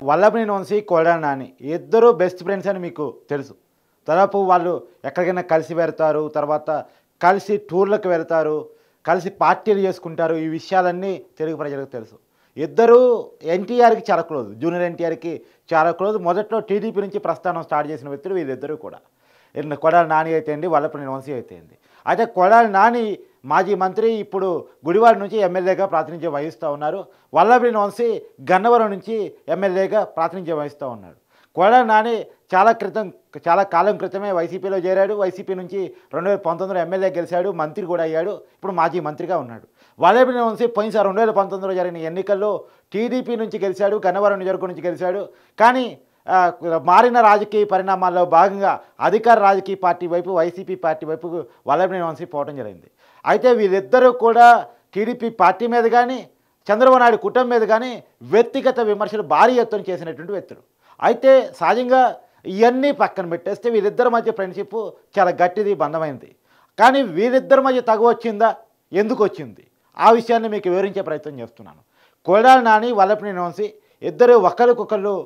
వల్లభనేని వంశీ, కొడాలి నాని ఇద్దరు best friends అని మీకు తెలుసు. దాదాపు వాళ్ళు ఎక్కడికైనా కలిసి వెళ్తారు, తర్వాత కలిసి టూర్లకు వెళ్తారు, కలిసి పార్టీలు చేసుకుంటారు. ఈ విషయాలన్నీ తెలుగు ప్రజలకు తెలుసు. ఇద్దరు ఎన్టీఆర్కి చాలా క్లోజ్, జూనియర్ ఎన్టీఆర్కి చాలా క్లోజ్. మొదట్లో టీడీపీ నుంచి ప్రస్థానం స్టార్ట్ చేసిన వ్యక్తులు వీళ్ళిద్దరూ కూడా. కొడాలి నాని అయితేంది, వల్లభనేని వంశీ అయితేంది. అయితే కొడాలి నాని మాజీ మంత్రి, ఇప్పుడు గుడివాడ నుంచి ఎమ్మెల్యేగా ప్రాతినిధ్యం వహిస్తూ ఉన్నారు. వల్లభనేని వంశీ గన్నవరం నుంచి ఎమ్మెల్యేగా ప్రాతినిధ్యం వహిస్తూ ఉన్నాడు. కొడాలి నాని చాలా కాలం క్రితమే వైసీపీలో చేరాడు. వైసీపీ నుంచి 2019లో ఎమ్మెల్యే గెలిచాడు, మంత్రి కూడా అయ్యాడు. ఇప్పుడు మాజీ మంత్రిగా ఉన్నాడు. వల్లభనేని వంశీ పోయినసారి 2019లో జరిగిన ఎన్నికల్లో టీడీపీ నుంచి గెలిచాడు, గన్నవరం నియోజకవర్గం నుంచి గెలిచాడు. కానీ మారిన రాజకీయ పరిణామాల్లో భాగంగా అధికార రాజకీయ పార్టీ వైపు, వైసీపీ పార్టీ వైపు వల్లభనేని వంశీ పోవడం జరిగింది. అయితే వీళ్ళిద్దరూ కూడా టీడీపీ పార్టీ మీద కానీ, చంద్రబాబు నాయుడు కుటుంబం మీద కానీ వ్యక్తిగత విమర్శలు భారీ ఎత్తున చేసినటువంటి వ్యక్తులు. అయితే సహజంగా ఇవన్నీ పక్కన పెట్టేస్తే వీళ్ళిద్దరి మధ్య ఫ్రెండ్షిప్ చాలా గట్టిది, బంధమైంది. కానీ వీళ్ళిద్దరి మధ్య తగు వచ్చిందా, ఎందుకు వచ్చింది, ఆ విషయాన్ని మీకు వివరించే ప్రయత్నం చేస్తున్నాను. కొడాలి నాని, వల్లభనేని వంశీ ఇద్దరు ఒకరికొకరు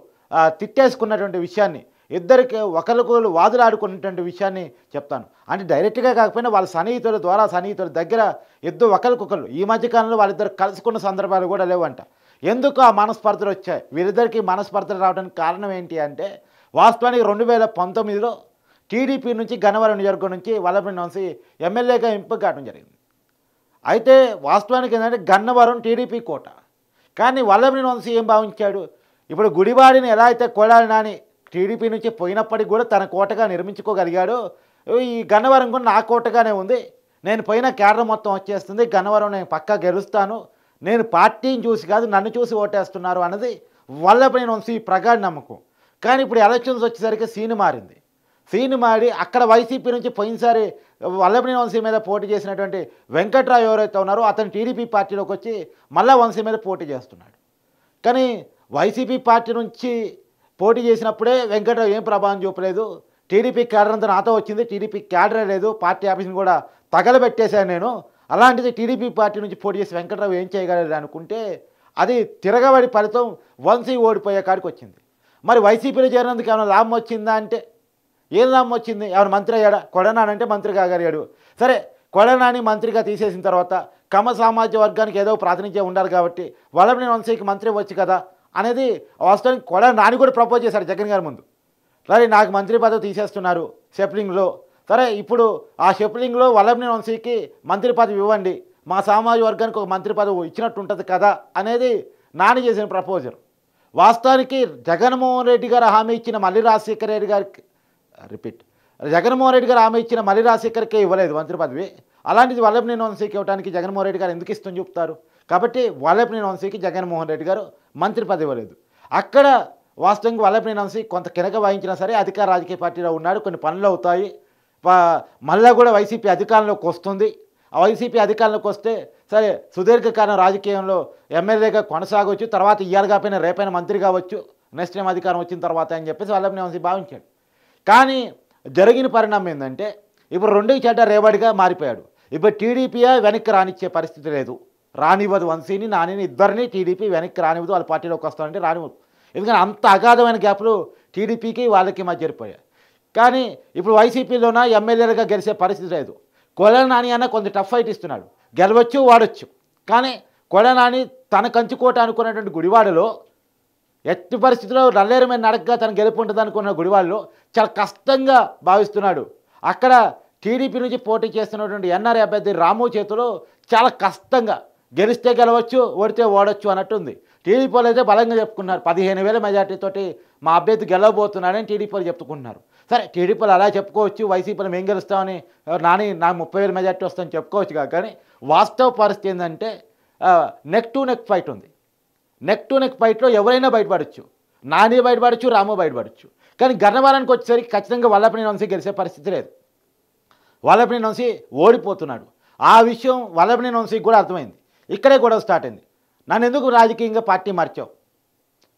తిట్టేసుకున్నటువంటి విషయాన్ని, ఇద్దరికి ఒకరికొకరు వాదులాడుకున్నటువంటి విషయాన్ని చెప్తాను. అంటే డైరెక్ట్గా కాకపోయినా వాళ్ళ సన్నిహితుల ద్వారా, సన్నిహితుల దగ్గర ఇద్దరు ఒకరికొకరు ఈ మధ్యకాలంలో వాళ్ళిద్దరు కలుసుకున్న సందర్భాలు కూడా లేవంట. ఎందుకు ఆ మనస్పర్ధలు వచ్చాయి, వీరిద్దరికి మనస్పర్ధలు రావడానికి కారణం ఏంటి అంటే, వాస్తవానికి 2019లో టీడీపీ నుంచి గన్నవరం నియోజకవర్గం నుంచి వల్లభనేని వంశీ ఎమ్మెల్యేగా ఎంపిక కావడం జరిగింది. అయితే వాస్తవానికి ఏంటంటే గన్నవరం టీడీపీ కోట. కానీ వల్లభనేని వంశీ ఏం భావించాడు, ఇప్పుడు గుడివాడిని ఎలా అయితే కొడాలి నాని టీడీపీ నుంచి పోయినప్పటికీ కూడా తన కోటగా నిర్మించుకోగలిగాడు, ఈ గన్నవరం కూడా నా కోటగానే ఉంది, నేను పోయిన కేడర్ మొత్తం వచ్చేస్తుంది, గన్నవరం నేను పక్కా గెలుస్తాను, నేను పార్టీని చూసి కాదు నన్ను చూసి ఓటేస్తున్నారు అన్నది వల్లభనేని వంశీ ప్రగాఢ నమ్మకం. కానీ ఇప్పుడు ఎలక్షన్స్ వచ్చేసరికి సీను మారింది. సీను మారి అక్కడ వైసీపీ నుంచి పోయినసారి వల్లభనేని వంశీ మీద పోటీ చేసినటువంటి వెంకట్రావు ఎవరైతే ఉన్నారో అతను టీడీపీ పార్టీలోకి వచ్చి మళ్ళా వంశీ మీద పోటీ చేస్తున్నాడు. కానీ వైసీపీ పార్టీ నుంచి పోటీ చేసినప్పుడే వెంకట్రావు ఏం ప్రభావం చూపలేదు, టీడీపీ క్యాడర్ అంతా నాతో వచ్చింది, టీడీపీ క్యాడరే లేదు, పార్టీ ఆఫీస్ని కూడా తగలబెట్టేశాను నేను, అలాంటిది టీడీపీ పార్టీ నుంచి పోటీ చేసి వెంకట్రావు ఏం చేయగలరు అనుకుంటే అది తిరగబడి ఫలితం వంశీ ఓడిపోయే కాడికి వచ్చింది. మరి వైసీపీలో చేరినందుకు ఏమైనా లాభం వచ్చిందా అంటే ఏం లాభం వచ్చింది, ఎవరు మంత్రి అయ్యాడా, కొడాలి నాని అంటే మంత్రి కాగలిగాడు. సరే, కొడాలి నాని మంత్రిగా తీసేసిన తర్వాత కమ్మ సామాజిక వర్గానికి ఏదో ప్రాతినిధ్యం ఉండాలి కాబట్టి వల్లభనేని వంశీకి మంత్రి వచ్చు కదా అనేది వాస్తవానికి కొడాలి నాని కూడా ప్రపోజ్ చేశాడు జగన్ గారి ముందు. సరే, నాకు మంత్రి పదవి తీసేస్తున్నారు షెఫ్లింగ్లో, సరే ఇప్పుడు ఆ షెఫ్లింగ్లో వల్లభనేని వంశీకి మంత్రి పదవి ఇవ్వండి, మా సామాజిక వర్గానికి ఒక మంత్రి పదవి ఇచ్చినట్టు ఉంటుంది కదా అనేది నాని చేసిన ప్రపోజల్. వాస్తవానికి జగన్మోహన్ రెడ్డి గారు హామీ ఇచ్చిన మల్లి రాజశేఖర రెడ్డి గారికి జగన్మోహన్ రెడ్డి గారు హామీ ఇచ్చిన మల్లి రాజశేఖర్కే ఇవ్వలేదు మంత్రి పదవి, అలాంటిది వల్లభనేని వంశీకి ఇవ్వడానికి జగన్మోహన్ రెడ్డి గారు ఎందుకు ఇష్టం చూపుతారు. కాబట్టి వల్లభనేని వంశీకి జగన్మోహన్ రెడ్డి గారు మంత్రి పదవి ఇవ్వలేదు. అక్కడ వాస్తవంగా వల్లభనేని వంశీ కొంత కినక వహించినా సరే అధికార రాజకీయ పార్టీలో ఉన్నాడు, కొన్ని పనులు అవుతాయి, మళ్ళీ కూడా వైసీపీ అధికారంలోకి వస్తుంది. ఆ వైసీపీ అధికారంలోకి వస్తే సరే సుదీర్ఘకాలం రాజకీయంలో ఎమ్మెల్యేగా కొనసాగవచ్చు, తర్వాత ఇయ్యాలి కాకపోయినా రేపైనా మంత్రి కావచ్చు నెక్స్ట్ టైం అధికారం వచ్చిన తర్వాత అని చెప్పేసి వల్లభనేని వంశీ భావించాడు. కానీ జరిగిన పరిణామం ఏంటంటే ఇప్పుడు రెండుకి చెడ్డ రేవాడిగా మారిపోయాడు. ఇప్పుడు టీడీపీయే వెనక్కి రానిచ్చే పరిస్థితి లేదు, రానివ్వదు వంశీని నానిని ఇద్దరిని టీడీపీ వెనక్కి రానివ్వదు, వాళ్ళ పార్టీలోకి వస్తారంటే రానివ్వదు. ఎందుకంటే అంత అగాధమైన గ్యాప్లు టీడీపీకి వాళ్ళకి మధ్య జరిపోయాయి. కానీ ఇప్పుడు వైసీపీలోన ఎమ్మెల్యేలుగా గెలిచే పరిస్థితి లేదు. కొడాలి నాని అన్న కొంత టఫ్ ఫైట్ ఇస్తున్నాడు, గెలవచ్చు వాడచ్చు. కానీ కొడాలి నాని తన కంచుకోట అనుకున్నటువంటి గుడివాడలో ఎట్టి పరిస్థితిలో నల్లేరు మీద నడకగా తన గెలుపు ఉంటుంది అనుకున్న గుడివాడలో చాలా కష్టంగా భావిస్తున్నాడు. అక్కడ టీడీపీ నుంచి పోటీ చేస్తున్నటువంటి ఎన్ఆర్ఐ అభ్యర్థి రాము చేతిలో చాలా కష్టంగా గెలిస్తే గెలవచ్చు, ఓడితే ఓడొచ్చు అన్నట్టుంది. టీడీపీలో అయితే బలంగా చెప్పుకున్నారు, 15,000 మెజార్టీతోటి మా అభ్యర్థి గెలవబోతున్నాడని టీడీపీలో చెప్పుకుంటున్నారు. సరే, టీడీపీలో అలా చెప్పుకోవచ్చు, వైసీపీలో మేము గెలుస్తామని నాని నాకు 30,000 మెజార్టీ వస్తుందని చెప్పుకోవచ్చు. కానీ వాస్తవ పరిస్థితి ఏంటంటే నెక్ టు నెక్ ఫైట్ ఉంది. నెక్ టు నెక్ ఫైట్లో ఎవరైనా బయటపడవచ్చు, నాని బయటపడచ్చు, రాము బయటపడచ్చు. కానీ గన్నవరానికి వచ్చేసరికి ఖచ్చితంగా వల్లభనేని వంశీ గెలిచే పరిస్థితి లేదు, వల్లభనేని వంశీ ఓడిపోతున్నాడు. ఆ విషయం వల్లభనేని వంశీకి కూడా అర్థమైంది. ఇక్కడే గొడవ స్టార్ట్ అయింది. నన్ను ఎందుకు రాజకీయంగా పార్టీ మార్చావు,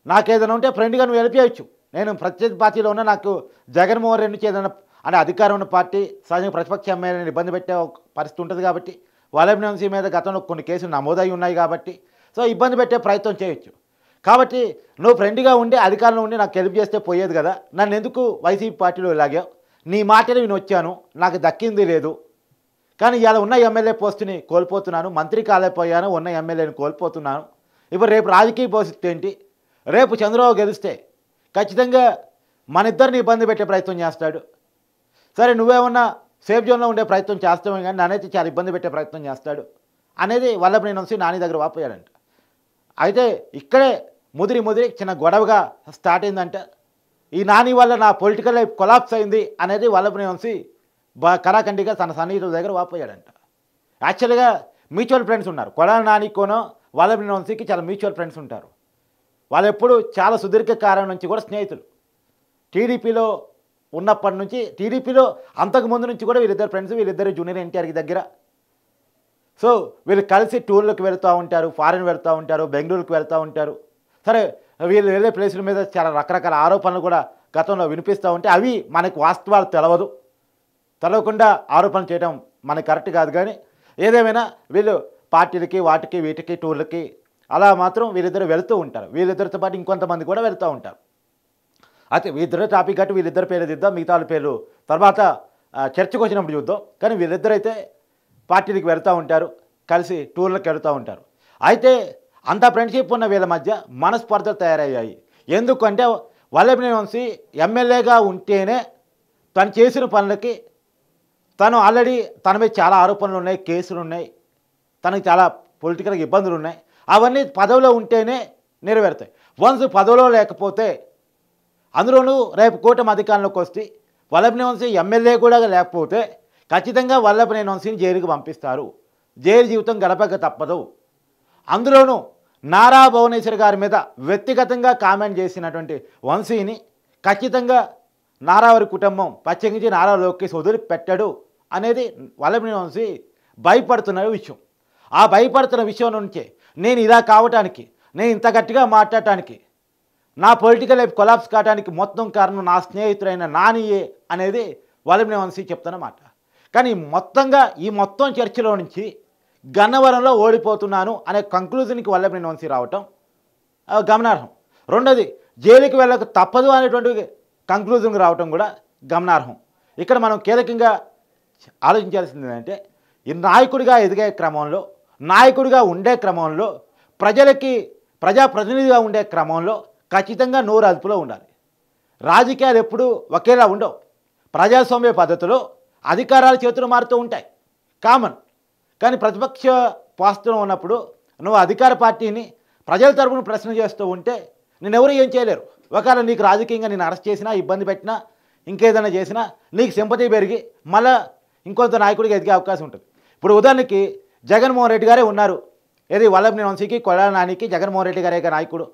నాకేదైనా ఉంటే ఫ్రెండ్గా నువ్వు వెళ్ళిపోయచ్చు, నేను ప్రత్యేక పార్టీలో ఉన్నా, నాకు జగన్మోహన్ రెడ్డి నుంచి ఏదైనా అంటే అధికారం ఉన్న పార్టీ సహజంగా ప్రతిపక్ష ఎమ్మెల్యేని ఇబ్బంది పెట్టే పరిస్థితి ఉంటుంది. కాబట్టి వల్లభనేని వంశీ మీద గతంలో కొన్ని కేసులు నమోదై ఉన్నాయి కాబట్టి సో ఇబ్బంది పెట్టే ప్రయత్నం చేయొచ్చు. కాబట్టి నువ్వు ఫ్రెండ్గా ఉండి అధికారంలో ఉండి నాకు హెల్ప్ చేస్తే పోయేది కదా, నన్ను ఎందుకు వైసీపీ పార్టీలో లాగావు? నీ మాటలు విని వచ్చాను, నాకు దక్కింది లేదు. కానీ ఇవాళ ఉన్న ఎమ్మెల్యే పోస్టుని కోల్పోతున్నాను, మంత్రి కాలేకపోయాను, ఉన్న ఎమ్మెల్యేని కోల్పోతున్నాను. ఇప్పుడు రేపు రాజకీయ భవిష్యత్తు ఏంటి? రేపు చంద్రబాబు గెలిస్తే ఖచ్చితంగా మన ఇద్దరిని ఇబ్బంది పెట్టే ప్రయత్నం చేస్తాడు. సరే నువ్వేమన్నా సేఫ్ జోన్లో ఉండే ప్రయత్నం చేస్తామే కానీ నన్నైతే చాలా ఇబ్బంది పెట్టే ప్రయత్నం చేస్తాడు అనేది వల్లభనేని వంశీ నాని దగ్గర వాపోయాడంట. అయితే ఇక్కడే ముదిరి చిన్న గొడవగా స్టార్ట్ అయిందంట. ఈ నాని వల్ల నా పొలిటికల్ లైఫ్ కొలాప్స్ అయింది అనేది వల్లభనేని వంశీ కరాఖండిగా తన సన్నిహితుల దగ్గర వాపోయాడంట. యాక్చువల్గా మ్యూచువల్ ఫ్రెండ్స్ ఉన్నారు. కొడాలి నానికోనో వల్లభనేని వంశీకి చాలా మ్యూచువల్ ఫ్రెండ్స్ ఉంటారు. వాళ్ళు ఎప్పుడు చాలా సుదీర్ఘ కాలం నుంచి కూడా స్నేహితులు. టీడీపీలో ఉన్నప్పటి నుంచి, టీడీపీలో అంతకుముందు నుంచి కూడా వీళ్ళిద్దరు ఫ్రెండ్స్, వీళ్ళిద్దరు జూనియర్ ఎన్టీఆర్కి దగ్గర. సో వీళ్ళు కలిసి టూర్లకు వెళ్తూ ఉంటారు, ఫారిన్ వెళ్తూ ఉంటారు, బెంగళూరుకి వెళ్తూ ఉంటారు. సరే వీళ్ళు వెళ్ళే ప్లేసుల మీద చాలా రకరకాల ఆరోపణలు కూడా గతంలో వినిపిస్తూ ఉంటే అవి మనకు వాస్తవాలు తెలవకుండా ఆరోపణలు చేయడం మనకు కరెక్ట్ కాదు. కానీ ఏదేమైనా వీళ్ళు పార్టీలకి వాటికి వీటికి టూర్లకి అలా మాత్రం వీళ్ళిద్దరు వెళ్తూ ఉంటారు. వీళ్ళిద్దరితో పాటు ఇంకొంతమంది కూడా వెళ్తూ ఉంటారు. అయితే వీళ్ళిద్దరు టాపిక్ కట్టి వీళ్ళిద్దరు పేరు దిద్దాం, మిగతా పేర్లు తర్వాత చర్చకు వచ్చినప్పుడు చూద్దాం. కానీ వీళ్ళిద్దరైతే పార్టీలకు వెళ్తూ ఉంటారు, కలిసి టూర్లకు వెళ్తూ ఉంటారు. అయితే అంత ఫ్రెండ్షిప్ ఉన్న వీళ్ళ మధ్య మనస్పర్ధలు తయారయ్యాయి. ఎందుకంటే వల్లభనేని వంశీ ఎమ్మెల్యేగా ఉంటేనే తను చేసిన పనులకి తను ఆల్రెడీ తన మీద చాలా ఆరోపణలు ఉన్నాయి, కేసులు ఉన్నాయి, తనకి చాలా పొలిటికల్గా ఇబ్బందులు ఉన్నాయి. అవన్నీ పదవిలో ఉంటేనే నెరవేరుతాయి. వన్స్ పదవిలో లేకపోతే, అందులోనూ రేపు కూటమి అధికారంలోకి వస్తే వల్లభనేని వంశీ ఎమ్మెల్యే కూడా లేకపోతే ఖచ్చితంగా వల్లభనేని వంశీని జైలుకి పంపిస్తారు. జైలు జీవితం గడపక తప్పదు. అందులోనూ నారా భువనేశ్వర్ గారి మీద వ్యక్తిగతంగా కామెంట్ చేసినటువంటి వంశీని ఖచ్చితంగా నారావారి కుటుంబం ప్రత్యేకించి నారా లోకేష్ వదిలిపెట్టాడు అనేది వల్లభనేని వంశీ భయపడుతున్న విషయం. ఆ భయపడుతున్న విషయం నుంచే నేను ఇలా కావటానికి, నేను ఇంత గట్టిగా మాట్లాడటానికి, నా పొలిటికల్ లైఫ్ కొలాప్స్ కావడానికి మొత్తం కారణం నా స్నేహితుడైన నానియే అనేది వల్లభనేని వంశీ చెప్తున్నమాట. కానీ మొత్తంగా ఈ మొత్తం చర్చలో నుంచి గన్నవరంలో ఓడిపోతున్నాను అనే కంక్లూజన్కి వల్లభనేని వంశీ రావటం గమనార్హం. రెండోది జైలుకి వెళ్ళక తప్పదు అనేటువంటి కంక్లూజన్కి రావటం కూడా గమనార్హం. ఇక్కడ మనం కీలకంగా ఆలోచించాల్సింది ఏంటంటే, ఈ నాయకుడిగా ఎదిగే క్రమంలో, నాయకుడిగా ఉండే క్రమంలో, ప్రజాప్రతినిధిగా ఉండే క్రమంలో ఖచ్చితంగా నోరు అదుపులో ఉండాలి. రాజకీయాలు ఎప్పుడూ ఒకేలా ఉండవు. ప్రజాస్వామ్య పద్ధతిలో అధికారాల చేతులు మారుతూ ఉంటాయి, కామన్. కానీ ప్రతిపక్ష పాస్తులో ఉన్నప్పుడు నువ్వు అధికార పార్టీని ప్రజల తరపున ప్రశ్న చేస్తూ ఉంటే నేనెవరు ఏం చేయలేరు. ఒకవేళ నీకు రాజకీయంగా నేను అరెస్ట్ చేసినా, ఇబ్బంది పెట్టినా, ఇంకేదైనా చేసినా నీకు సింపతి పెరిగి మళ్ళా ఇంకొంత నాయకుడికి ఎదిగే అవకాశం ఉంటుంది. ఇప్పుడు ఉదాహరణకి జగన్మోహన్ రెడ్డి గారే ఉన్నారు. ఏది వల్లభనేని వంశీకి, కొడాలి నానికి జగన్మోహన్ రెడ్డి గారే నాయకుడు.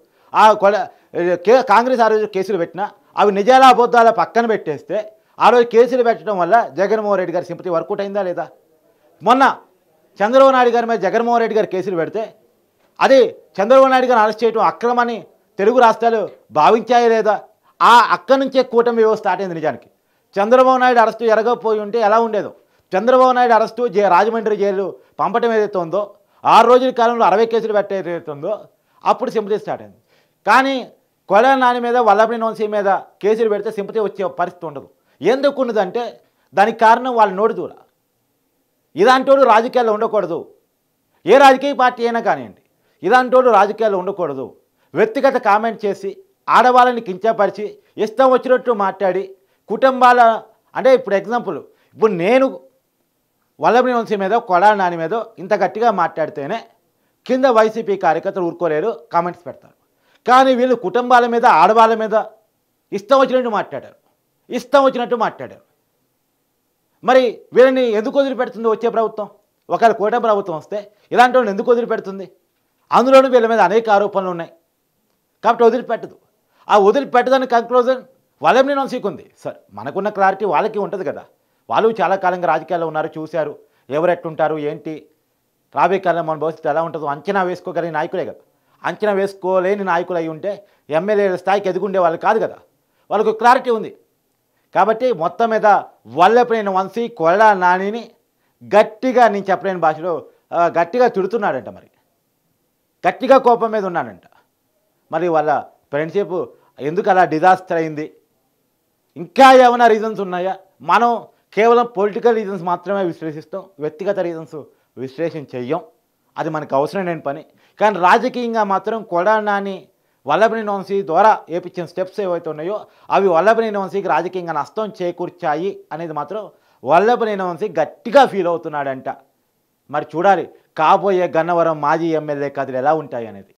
కాంగ్రెస్ ఆ రోజు కేసులు పెట్టినా అవి నిజాల అబద్ధాల పక్కన పెట్టేస్తే ఆ రోజు కేసులు పెట్టడం వల్ల జగన్మోహన్ రెడ్డి గారి సింపతి వర్కౌట్ అయిందా లేదా? మొన్న చంద్రబాబు నాయుడు గారి మీద జగన్మోహన్ రెడ్డి గారు కేసులు పెడితే అది చంద్రబాబు నాయుడు గారిని అరెస్ట్ చేయడం అక్రమని తెలుగు రాష్ట్రాలు భావించాయా లేదా? ఆ అక్కడి నుంచే కూటమి వ్యవస్థ స్టార్ట్ అయింది. నిజానికి చంద్రబాబు నాయుడు అరెస్టు జరగకపోయి ఉంటే ఎలా ఉండేదో, చంద్రబాబు నాయుడు అరెస్టు రాజమండ్రి జైలు పంపటం ఏదైతే ఉందో, 6 రోజుల కాలంలో 60 కేసులు పెట్టే ఏదైతే ఉందో అప్పుడు సింపతి స్టార్ట్ అయింది. కానీ కొడాలి నాని మీద, వల్లభనేని వంశీ మీద కేసులు పెడితే సింపతి వచ్చే పరిస్థితి ఉండదు. ఎందుకు ఉన్నదంటే దానికి కారణం వాళ్ళ నోటి దూర. ఇలాంటోడు రాజకీయాల్లో ఉండకూడదు. ఏ రాజకీయ పార్టీ అయినా కానివ్వండి, ఇలాంటోడు రాజకీయాల్లో ఉండకూడదు. వ్యక్తిగత కామెంట్ చేసి ఆడవాళ్ళని కించపరిచి ఇష్టం వచ్చినట్టు మాట్లాడి కుటుంబాల, అంటే ఇప్పుడు ఎగ్జాంపుల్, ఇప్పుడు నేను వల్లభనేని వంశీ మీద, కొడాలి నాని మీద ఇంత గట్టిగా మాట్లాడితేనే కింద వైసీపీ కార్యకర్తలు ఊరుకోలేరు, కామెంట్స్ పెడతారు. కానీ వీళ్ళు కుటుంబాల మీద, ఆడవాళ్ళ మీద ఇష్టం వచ్చినట్టు మాట్లాడారు. మరి వీళ్ళని ఎందుకు వదిలిపెడుతుంది వచ్చే ప్రభుత్వం? ఒకవేళ కూటమి ప్రభుత్వం వస్తే ఇలాంటి వాళ్ళని ఎందుకు వదిలిపెడుతుంది? అందులోనూ వీళ్ళ మీద అనేక ఆరోపణలు ఉన్నాయి కాబట్టి వదిలిపెట్టదు. ఆ వదిలిపెట్టదని కంక్లూజన్ వల్లభనేని వంశీకి ఉంది. సార్ మనకున్న క్లారిటీ వాళ్ళకి ఉంటుంది కదా. వాళ్ళు చాలా కాలంగా రాజకీయాల్లో ఉన్నారు, చూశారు ఎవరెట్టుంటారు ఏంటి, రాబోయే కాలంలో మన భవిష్యత్తు ఎలా ఉంటుందో అంచనా వేసుకోగలిగిన నాయకులే కదా. అంచనా వేసుకోలేని నాయకులు అయి ఉంటే ఎమ్మెల్యేల స్థాయికి ఎదుగుండే వాళ్ళు కాదు కదా. వాళ్ళకు క్లారిటీ ఉంది. కాబట్టి మొత్తం మీద వల్లభనేని వంశీ కొడాలి నానిని గట్టిగా, నేను చెప్పలేని భాషలో గట్టిగా తిడుతున్నాడంట. మరి గట్టిగా కోపం మీద ఉన్నాడంట. మరి వాళ్ళ ఫ్రెండ్షిప్ ఎందుకు అలా డిజాస్టర్ అయింది? ఇంకా ఏమైనా రీజన్స్ ఉన్నాయా? మనం కేవలం పొలిటికల్ రీజన్స్ మాత్రమే విశ్లేషిస్తాం. వ్యక్తిగత రీజన్స్ విశ్లేషణ చెయ్యం. అది మనకు అవసరం లేని పని. కానీ రాజకీయంగా మాత్రం కొడాలి నాని వల్లభనేని వంశీ ద్వారా ఏపించిన స్టెప్స్ ఏవైతే ఉన్నాయో అవి వల్లభనేని వంశీకి రాజకీయంగా నష్టం చేకూర్చాయి అనేది మాత్రం వల్లభనేని వంశీ గట్టిగా ఫీల్ అవుతున్నాడంట. మరి చూడాలి కాబోయే గన్నవరం మాజీ ఎమ్మెల్యే కథలు ఎలా ఉంటాయి అనేది.